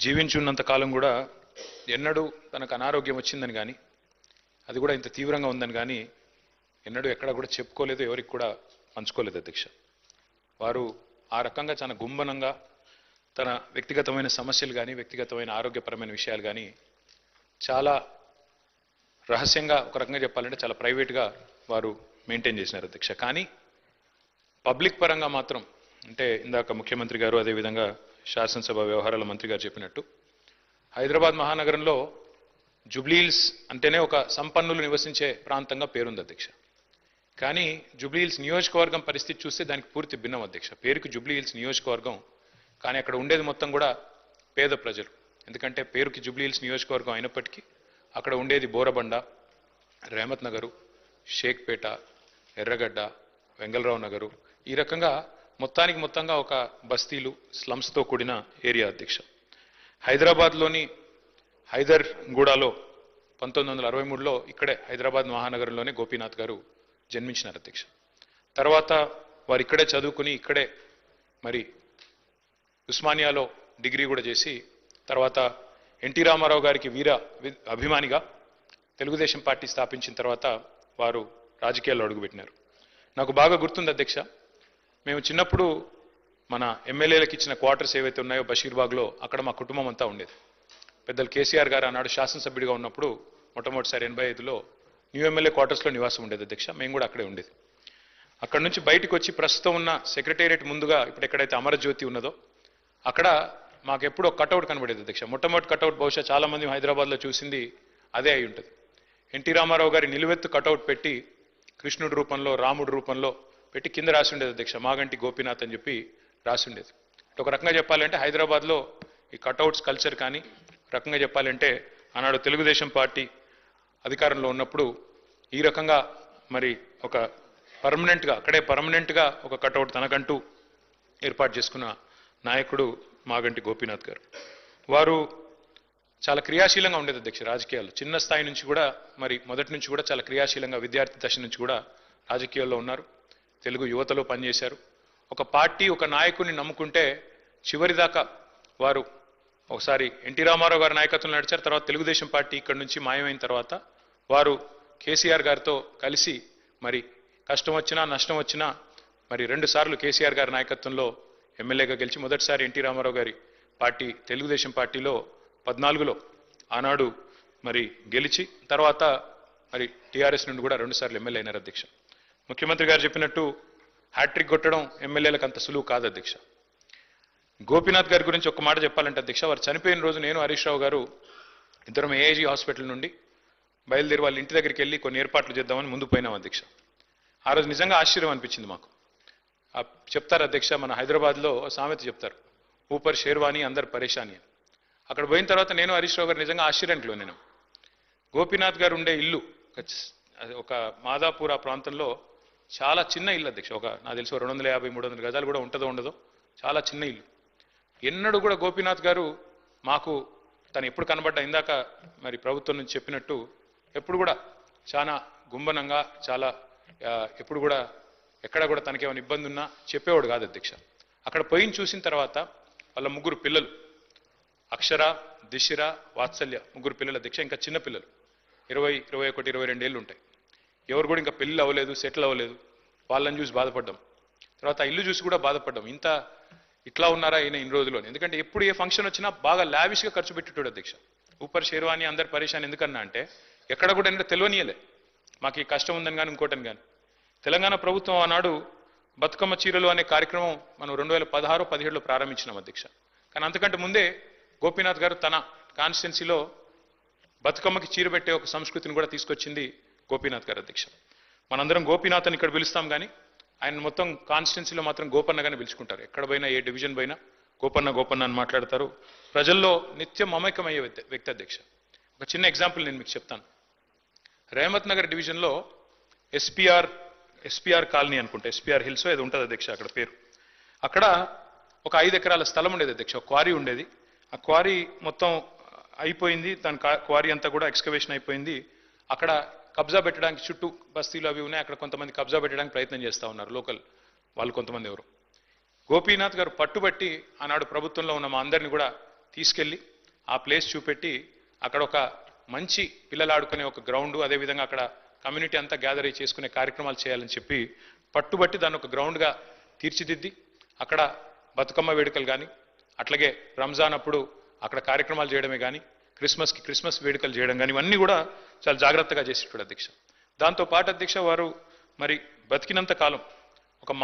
జీవించున్నంత కాలం కూడా ఎన్నడూ తనకు అనారోగ్యం వచ్చిందని కానీ అది కూడా ఇంత తీవ్రంగా ఉందని కానీ ఎన్నడూ ఎక్కడ కూడా చెప్పుకోలేదు, ఎవరికి కూడా పంచుకోలేదు అధ్యక్ష. వారు ఆ రకంగా చాలా గుంభనంగా తన వ్యక్తిగతమైన సమస్యలు కానీ వ్యక్తిగతమైన ఆరోగ్యపరమైన విషయాలు కానీ చాలా రహస్యంగా, ఒక రకంగా చెప్పాలంటే చాలా ప్రైవేట్గా వారు మెయింటైన్ చేసినారు అధ్యక్ష. కానీ పబ్లిక్ పరంగా మాత్రం, అంటే ఇందాక ముఖ్యమంత్రి గారు అదేవిధంగా శాసనసభ వ్యవహారాల మంత్రి గారు చెప్పినట్టు, హైదరాబాద్ మహానగరంలో జుబ్లీహిల్స్ అంటేనే ఒక సంపన్నులు నివసించే ప్రాంతంగా పేరుంది అధ్యక్ష. కానీ జుబ్లీహిల్స్ నియోజకవర్గం పరిస్థితి చూస్తే దానికి పూర్తి భిన్నం అధ్యక్ష. పేరుకి జుబ్లీహిల్స్ నియోజకవర్గం, కానీ అక్కడ ఉండేది మొత్తం కూడా పేద ప్రజలు. ఎందుకంటే పేరుకి జుబ్లీహిల్స్ నియోజకవర్గం అయినప్పటికీ అక్కడ ఉండేది బోరబండ, రేమత్ నగరు, షేక్పేట, ఎర్రగడ్డ, వెంగళరావు నగరు, ఈ రకంగా మొత్తంగా ఒక బస్తీలు, స్లమ్స్తో కూడిన ఏరియా అధ్యక్ష. హైదరాబాద్లోని హైదర్గూడలో 1963లో ఇక్కడే హైదరాబాద్ మహానగరంలోనే గోపీనాథ్ గారు జన్మించినారు అధ్యక్ష. తర్వాత వారు ఇక్కడే చదువుకుని ఇక్కడే మరి ఉస్మానియాలో డిగ్రీ కూడా చేసి తర్వాత ఎన్టీ రామారావు గారికి వీర అభిమానిగా తెలుగుదేశం పార్టీ స్థాపించిన తర్వాత వారు రాజకీయాల్లో అడుగుపెట్టినారు. నాకు బాగా గుర్తుంది అధ్యక్ష, మేము చిన్నప్పుడు మన ఎమ్మెల్యేలకు ఇచ్చిన క్వార్టర్స్ ఏవైతే ఉన్నాయో బషీర్బాగ్లో, అక్కడ మా కుటుంబం అంతా ఉండేది. పెద్దలు కేసీఆర్ గారు ఆనాడు శాసనసభ్యుడిగా ఉన్నప్పుడు మొట్టమొదటిసారి 85లో న్యూ ఎమ్మెల్యే క్వార్టర్స్లో నివాసం ఉండేది అధ్యక్ష. మేము కూడా అక్కడే ఉండేది. అక్కడ నుంచి బయటకు వచ్చి ప్రస్తుతం ఉన్న సెక్రటేరియట్ ముందుగా ఇప్పుడు ఎక్కడైతే అమరజ్యోతి ఉన్నదో అక్కడ మాకు ఎప్పుడో కటౌట్ కనబడేది అధ్యక్ష. మొట్టమొదటి కటౌట్ బహుశా చాలా మంది హైదరాబాద్లో చూసింది అదే అయి ఉంటుంది. ఎన్టీ రామారావు గారి నిలువెత్తు కటౌట్ పెట్టి కృష్ణుడి రూపంలో, రాముడి రూపంలో పెట్టి కింద రాసి ఉండేది అధ్యక్ష, మాగంటి గోపీనాథ్ అని చెప్పి రాసి ఉండేది. ఒక రకంగా చెప్పాలంటే హైదరాబాద్లో ఈ కటౌట్స్ కల్చర్ కానీ, రకంగా చెప్పాలంటే ఆనాడు తెలుగుదేశం పార్టీ అధికారంలో ఉన్నప్పుడు ఈ రకంగా మరి ఒక పర్మనెంట్గా ఒక కటౌట్ తనకంటూ ఏర్పాటు చేసుకున్న నాయకుడు మాగంటి గోపీనాథ్ గారు. వారు చాలా క్రియాశీలంగా ఉండేది అధ్యక్ష రాజకీయాల్లో. చిన్న స్థాయి నుంచి కూడా మరి మొదటి నుంచి కూడా చాలా క్రియాశీలంగా విద్యార్థి దశ నుంచి కూడా రాజకీయాల్లో ఉన్నారు. తెలుగు యువతలో పనిచేశారు. ఒక పార్టీ, ఒక నాయకుడిని నమ్ముకుంటే చివరిదాకా వారు ఒకసారి ఎన్టీ రామారావు గారి నాయకత్వంలో నడిచారు. తర్వాత తెలుగుదేశం పార్టీ ఇక్కడి నుంచి మాయమైన తర్వాత వారు కేసీఆర్ గారితో కలిసి మరి కష్టం వచ్చినా నష్టం వచ్చినా మరి 2 సార్లు కేసీఆర్ గారి నాయకత్వంలో ఎమ్మెల్యేగా గెలిచి మొదటిసారి ఎన్టీ రామారావు గారి పార్టీ తెలుగుదేశం పార్టీలో 14లో ఆనాడు మరి గెలిచి తర్వాత మరి టీఆర్ఎస్ నుండి కూడా 2 సార్లు ఎమ్మెల్యే అయినారు అధ్యక్ష. ముఖ్యమంత్రి గారు చెప్పినట్టు హ్యాట్రిక్ కొట్టడం ఎమ్మెల్యేలకు అంత సులువు కాదు అధ్యక్ష. గోపీనాథ్ గారి గురించి ఒక మాట చెప్పాలంటే అధ్యక్ష, వారు చనిపోయిన రోజు నేను హరీష్ రావు గారు ఇద్దరం ఏఐజీ హాస్పిటల్ నుండి బయలుదేరి వాళ్ళ ఇంటి దగ్గరికి వెళ్ళి కొన్ని ఏర్పాట్లు చేద్దామని ముందు పోయినాం అధ్యక్ష. ఆ రోజు నిజంగా ఆశ్చర్యం అనిపించింది మాకు. చెప్తారు అధ్యక్ష, మన హైదరాబాద్లో సామెత చెప్తారు, ఊపర్ షేర్వాణి అందరు పరేషాని అని. అక్కడ పోయిన తర్వాత నేను హరీష్ రావు గారు నిజంగా ఆశ్చర్యానికి లోనేను. గోపీనాథ్ గారు ఉండే ఇల్లు ఒక మాదాపూర్ ఆ ప్రాంతంలో చాలా చిన్న ఇల్లు అధ్యక్ష. నాకు తెలిసి 250-300 గజాలు కూడా ఉంటుందో ఉండదో, చాలా చిన్న ఇల్లు. ఎన్నడూ కూడా గోపీనాథ్ గారు మాకు తను ఎప్పుడు కనబడ్డా, ఇందాక మరి ప్రభుత్వం నుంచి చెప్పినట్టు ఎప్పుడు కూడా చాలా గుంభనంగా, చాలా ఎప్పుడు కూడా ఎక్కడ కూడా తనకేమైనా ఇబ్బంది ఉన్నా చెప్పేవాడు కాదు అధ్యక్ష. అక్కడ పోయిన చూసిన తర్వాత వాళ్ళ 3 పిల్లలు, అక్షర, దిశిర, వాత్సల్య, 3 పిల్లలు అధ్యక్ష. ఇంకా చిన్న పిల్లలు 20, 21, 22 ఏళ్ళు ఉంటాయి. ఎవరు కూడా ఇంకా పెళ్ళి అవ్వలేదు, సెటిల్ అవ్వలేదు. వాళ్ళని చూసి బాధపడ్డాం. తర్వాత ఇల్లు చూసి కూడా బాధపడ్డాం, ఇట్లా ఉన్నారా ఈయన ఇన్ని రోజుల్లోనే. ఎందుకంటే ఎప్పుడు ఏ ఫంక్షన్ వచ్చినా బాగా లావిష్గా ఖర్చు పెట్టేటోడు అధ్యక్ష. ఊపర్ షేర్వాణి అందరు పరేషాన్ ఎందుకన్నా అంటే ఎక్కడ కూడా ఏంటంటే తెలియనియలే మాకు ఈ కష్టం ఉందని కానీ ఇంకోటని కానీ. తెలంగాణ ప్రభుత్వం ఆనాడు బతుకమ్మ చీరలు అనే కార్యక్రమం మనం 2016-17లో ప్రారంభించినాం అధ్యక్ష. కానీ అంతకంటే ముందే గోపీనాథ్ గారు తన కాన్స్టిట్యున్సీలో బతుకమ్మకి చీర పెట్టే ఒక సంస్కృతిని కూడా తీసుకొచ్చింది గోపీనాథ్ గారు అధ్యక్ష. మనందరం గోపీనాథ్ అని ఇక్కడ పిలుస్తాం కానీ ఆయన మొత్తం కాన్స్టిట్యున్సీలో మాత్రం గోపన్నగానే పిలుచుకుంటారు. ఎక్కడ పోయినా, ఏ డివిజన్ పోయినా గోపన్న అని మాట్లాడతారు. ప్రజల్లో నిత్యం మమైకమయ్యే వ్యక్తి అధ్యక్ష. ఒక చిన్న ఎగ్జాంపుల్ నేను మీకు చెప్తాను. రేమత్ నగర్ డివిజన్లో ఎస్పీఆర్ కాలనీ అనుకుంటా, ఎస్పీఆర్ హిల్స్ ఏదో ఉంటుంది అధ్యక్ష అక్కడ పేరు. అక్కడ ఒక 5 ఎకరాల స్థలం ఉండేది అధ్యక్ష, ఒక క్వారీ ఉండేది. ఆ క్వారీ మొత్తం అయిపోయింది, దాని క్వారీ అంతా కూడా ఎక్స్కవేషన్ అయిపోయింది. అక్కడ కబ్జా పెట్టడానికి చుట్టూ బస్తీలు అవి ఉన్నాయి, అక్కడ కొంతమంది కబ్జా పెట్టడానికి ప్రయత్నం చేస్తూ ఉన్నారు లోకల్ వాళ్ళు కొంతమంది. ఎవరు గోపీనాథ్ గారు పట్టుబట్టి ఆనాడు ప్రభుత్వంలో ఉన్న మా అందరినీ కూడా తీసుకెళ్ళి ఆ ప్లేస్ చూపెట్టి అక్కడ ఒక మంచి పిల్లలు ఆడుకునే ఒక గ్రౌండ్, అదేవిధంగా అక్కడ కమ్యూనిటీ అంతా గ్యాదర్ అయ్యి చేసుకునే కార్యక్రమాలు చేయాలని చెప్పి పట్టుబట్టి దాన్ని ఒక గ్రౌండ్గా తీర్చిదిద్ది అక్కడ బతుకమ్మ వేడుకలు కానీ, అట్లాగే రంజాన్ అప్పుడు అక్కడ కార్యక్రమాలు చేయడమే కానీ, క్రిస్మస్ వేడుకలు చేయడం కానీ, ఇవన్నీ కూడా చాలా జాగ్రత్తగా చేసేటాడు అధ్యక్ష. దాంతోపాటు అధ్యక్ష వారు మరి బతికినంత కాలం